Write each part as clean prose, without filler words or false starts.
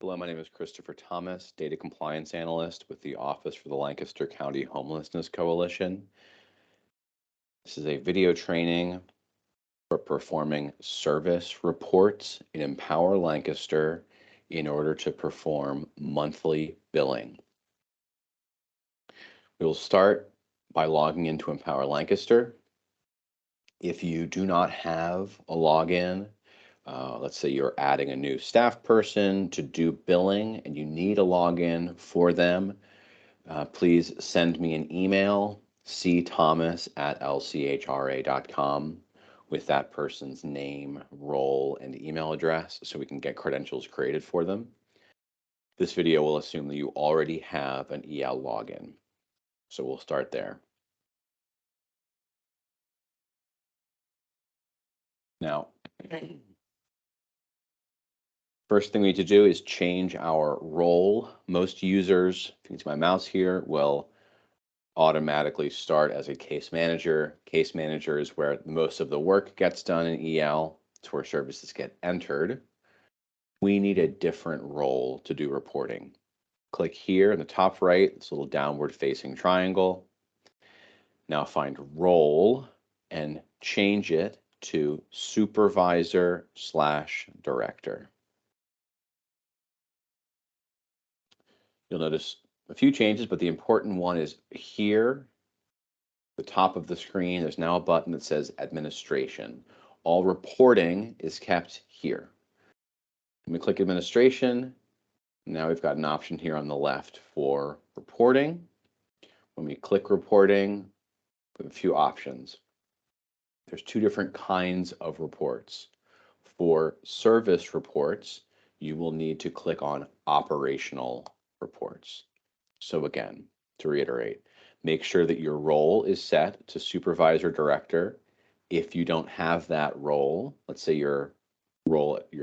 Hello, my name is Christopher Thomas, Data Compliance Analyst with the Office for the Lancaster County Homelessness Coalition. This is a video training for performing service reports in Empower Lancaster in order to perform monthly billing. We will start by logging into Empower Lancaster. If you do not have a login, let's say you're adding a new staff person to do billing and you need a login for them, please send me an email, cthomas@lchra.com, with that person's name, role, and email address so we can get credentials created for them. This video will assume that you already have an EL login. So we'll start there. Now, first thing we need to do is change our role. Most users, if you can see my mouse here, will automatically start as a case manager. Case manager is where most of the work gets done in EL. It's where services get entered. We need a different role to do reporting. Click here in the top right, this little downward facing triangle. Now find role and change it to supervisor/director. You'll notice a few changes, but the important one is here, the top of the screen, there's now a button that says administration. All reporting is kept here. When we click administration, now we've got an option here on the left for reporting. When we click reporting, we have a few options. There's two different kinds of reports. For service reports, you will need to click on operational reports. So again, to reiterate, make sure that your role is set to supervisor director. If you don't have that role, let's say your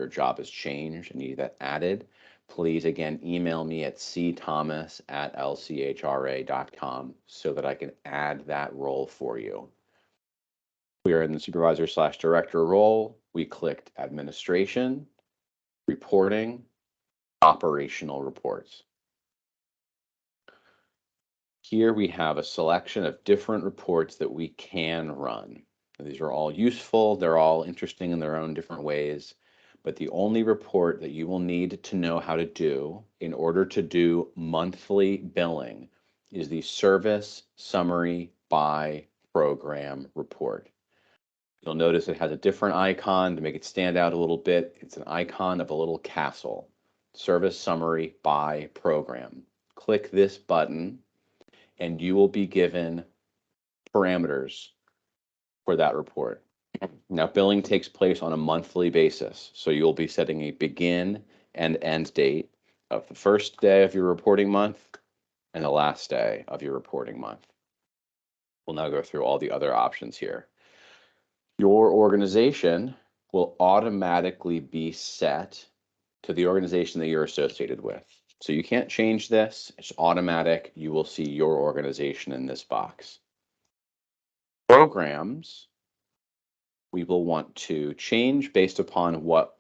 job has changed and you need that added, please again email me at cthomas@lchra.com so that I can add that role for you. We are in the supervisor/director role. We clicked administration, reporting, operational reports. Here we have a selection of different reports that we can run. These are all useful. They're all interesting in their own different ways. But the only report that you will need to know how to do in order to do monthly billing is the service summary by program report. You'll notice it has a different icon to make it stand out a little bit. It's an icon of a little castle. Service summary by program. Click this button and you will be given parameters for that report. Now, billing takes place on a monthly basis, so you'll be setting a begin and end date of the first day of your reporting month and the last day of your reporting month. We'll now go through all the other options here. Your organization will automatically be set to the organization that you're associated with. So you can't change this, it's automatic. You will see your organization in this box. Programs, we will want to change based upon what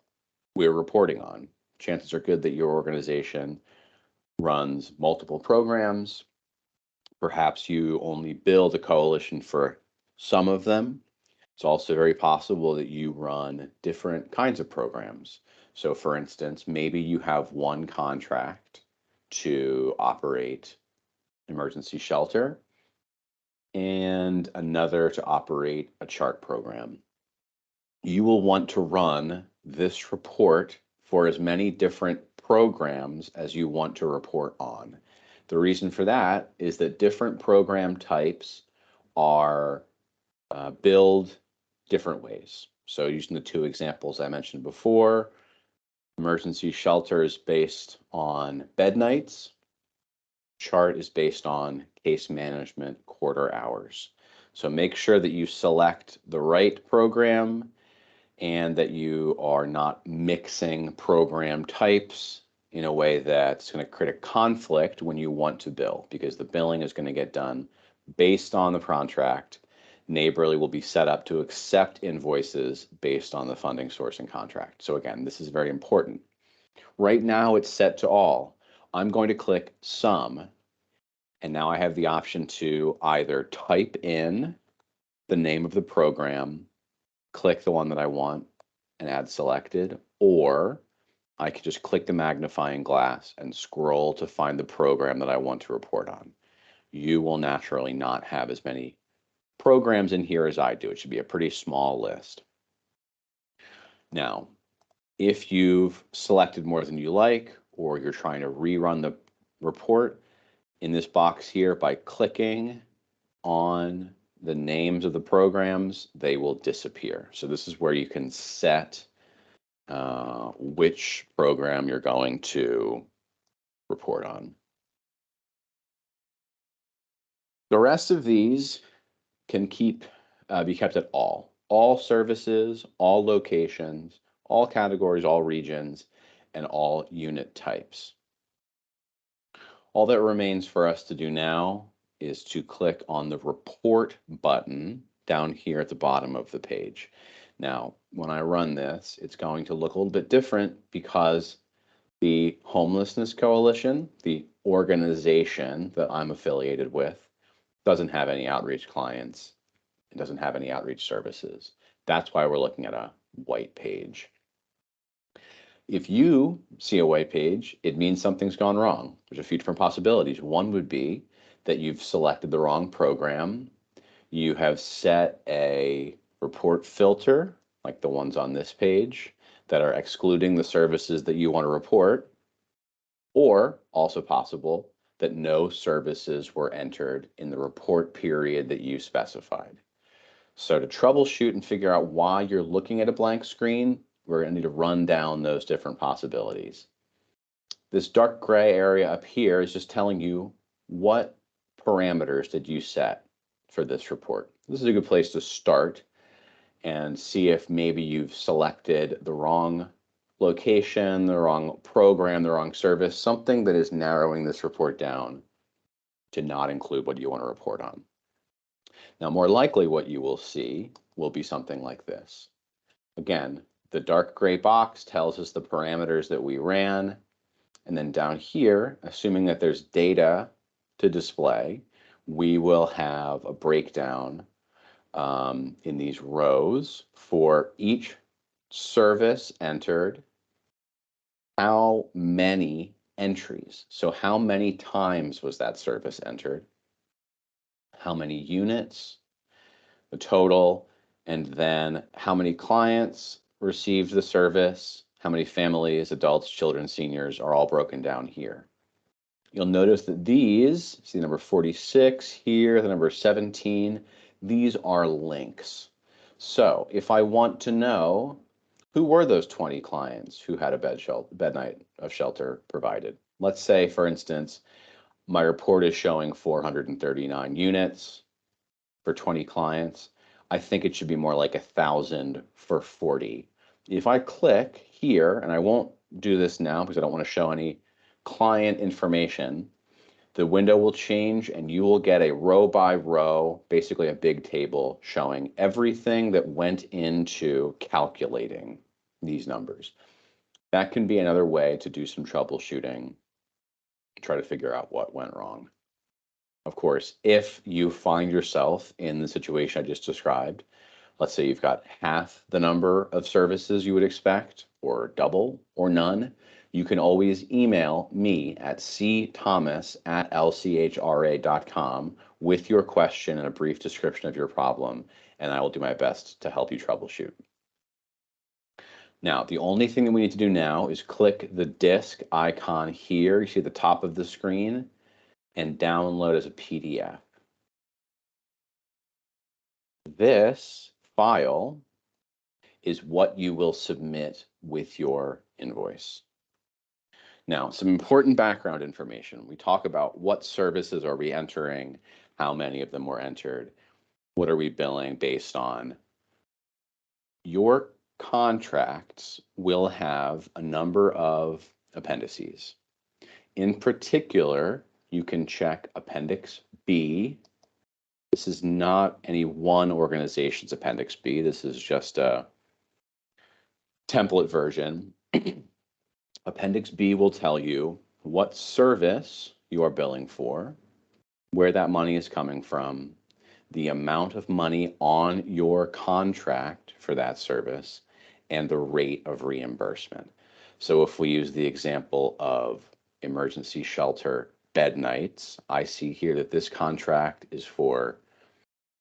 we're reporting on. Chances are good that your organization runs multiple programs. Perhaps you only bill the coalition for some of them. It's also very possible that you run different kinds of programs. So for instance, maybe you have one contract to operate emergency shelter and another to operate a chart program. You will want to run this report for as many different programs as you want to report on. The reason for that is that different program types are billed different ways. So using the two examples I mentioned before, emergency shelter is based on bed nights. Chart is based on case management quarter hours. So make sure that you select the right program and that you are not mixing program types in a way that's going to create a conflict when you want to bill, because the billing is going to get done based on the contract. Neighborly will be set up to accept invoices based on the funding source and contract. So again, this is very important. Right now it's set to all. I'm going to click Sum, and now I have the option to either type in the name of the program, click the one that I want, and add selected, or I could just click the magnifying glass and scroll to find the program that I want to report on. You will naturally not have as many programs in here as I do. It should be a pretty small list. Now, if you've selected more than you like, or you're trying to rerun the report, in this box here, by clicking on the names of the programs, they will disappear. So this is where you can set which program you're going to report on. The rest of these can be kept at all services, all locations, all categories, all regions, and all unit types. All that remains for us to do now is to click on the report button down here at the bottom of the page. Now, when I run this, it's going to look a little bit different because the Homelessness Coalition, the organization that I'm affiliated with, doesn't have any outreach clients. It doesn't have any outreach services. That's why we're looking at a white page. If you see a white page, it means something's gone wrong. There's a few different possibilities. One would be that you've selected the wrong program. You have set a report filter, like the ones on this page, that are excluding the services that you want to report, or also possible that no services were entered in the report period that you specified. So to troubleshoot and figure out why you're looking at a blank screen, we're going to need to run down those different possibilities. This dark gray area up here is just telling you what parameters did you set for this report. This is a good place to start and see if maybe you've selected the wrong location, the wrong program, the wrong service, something that is narrowing this report down to not include what you want to report on. Now, more likely what you will see will be something like this. Again, the dark gray box tells us the parameters that we ran. And then down here, assuming that there's data to display, we will have a breakdown in these rows for each service entered, how many entries. So how many times was that service entered? How many units, the total, and then how many clients received the service, how many families, adults, children, seniors are all broken down here. You'll notice that these, see the number 46 here, the number 17, these are links. So if I want to know who were those 20 clients who had a bed night of shelter provided, let's say, for instance, my report is showing 439 units for 20 clients. I think it should be more like 1,000 for 40. If I click here, and I won't do this now because I don't want to show any client information, the window will change and you will get a row by row, basically a big table showing everything that went into calculating these numbers. That can be another way to do some troubleshooting, try to figure out what went wrong. Of course, if you find yourself in the situation I just described, let's say you've got half the number of services you would expect, or double, or none, you can always email me at cthomas@lchra.com with your question and a brief description of your problem, and I will do my best to help you troubleshoot. Now, the only thing that we need to do now is click the disk icon here. You see at the top of the screen, and download as a PDF. This file is what you will submit with your invoice. Now, some important background information. We talk about what services are we entering, how many of them were entered, what are we billing based on. Your contracts will have a number of appendices. In particular, you can check Appendix B. This is not any one organization's Appendix B. This is just a template version. Appendix B will tell you what service you are billing for, where that money is coming from, the amount of money on your contract for that service, and the rate of reimbursement. So if we use the example of emergency shelter bed nights, I see here that this contract is for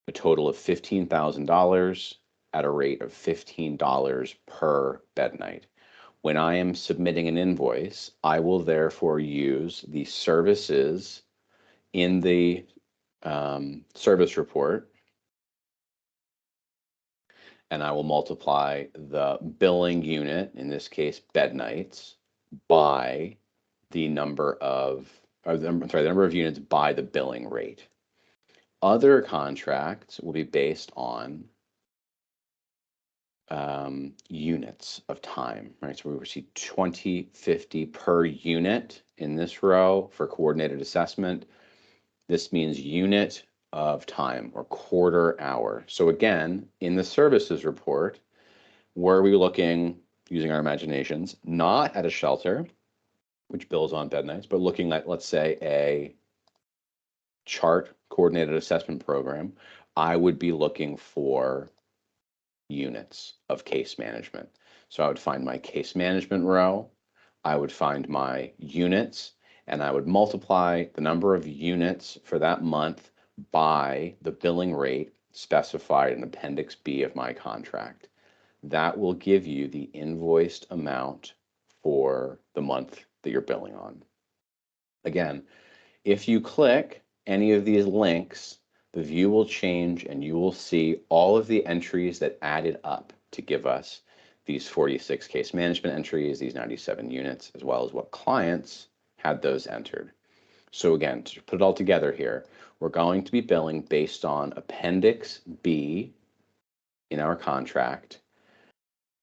a total of $15,000 at a rate of $15 per bed night. When I am submitting an invoice, I will therefore use the services in the service report, and I will multiply the billing unit, in this case bed nights, by the number of, the number of units by the billing rate. Other contracts will be based on units of time, right? So we receive 2050 per unit in this row for coordinated assessment. This means unit of time or quarter hour. So again, in the services report, were we looking, using our imaginations, not at a shelter, which bills on bed nights, but looking at, let's say, a chart coordinated assessment program, I would be looking for units of case management. So I would find my case management row, I would find my units, and I would multiply the number of units for that month by the billing rate specified in Appendix B of my contract. That will give you the invoiced amount for the month that you're billing on. Again, if you click any of these links, the view will change and you will see all of the entries that added up to give us these 46 case management entries, these 97 units, as well as what clients had those entered. So again, to put it all together here, we're going to be billing based on Appendix B in our contract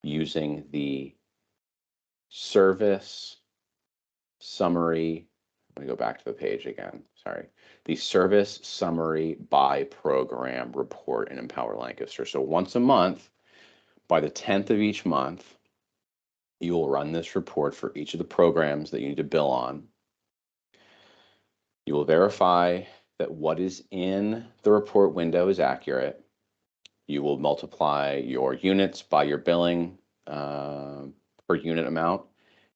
using the service summary. Let me go back to the page again. Sorry. The service summary by program report in Empower Lancaster. So once a month, by the 10th of each month, you will run this report for each of the programs that you need to bill on. You will verify that what is in the report window is accurate. You will multiply your units by your billing per unit amount,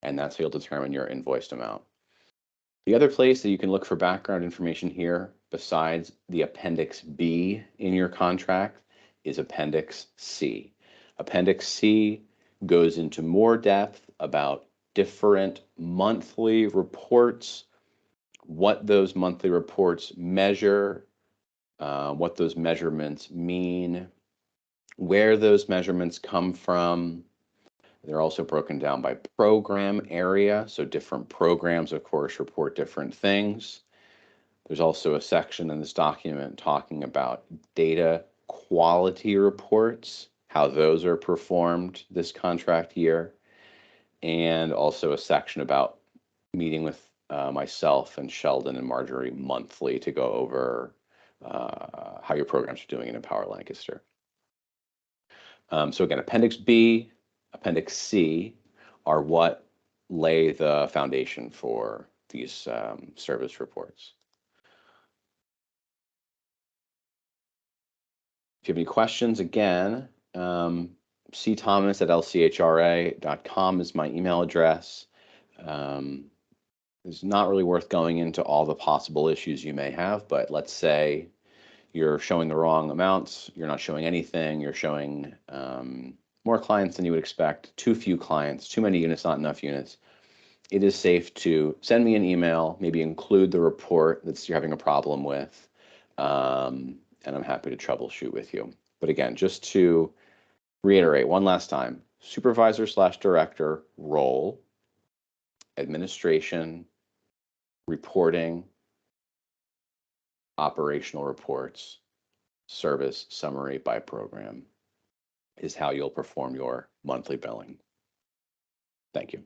and that's how you'll determine your invoiced amount. The other place that you can look for background information here, besides the Appendix B in your contract, is Appendix C. Appendix C goes into more depth about different monthly reports, what those monthly reports measure, what those measurements mean, where those measurements come from. They're also broken down by program area. So different programs, of course, report different things. There's also a section in this document talking about data quality reports, how those are performed this contract year, and also a section about meeting with myself and Sheldon and Marjorie monthly to go over how your programs are doing in Empower Lancaster. So again, Appendix B, Appendix C are what lay the foundation for these service reports. If you have any questions, again, cthomas@lchra.com is my email address. It's not really worth going into all the possible issues you may have, but let's say you're showing the wrong amounts, you're not showing anything, you're showing more clients than you would expect, too few clients, too many units, not enough units. It is safe to send me an email, maybe include the report that you're having a problem with, and I'm happy to troubleshoot with you. But again, just to reiterate one last time, supervisor/director role, administration, reporting, operational reports, service summary by program is how you'll perform your monthly billing. Thank you.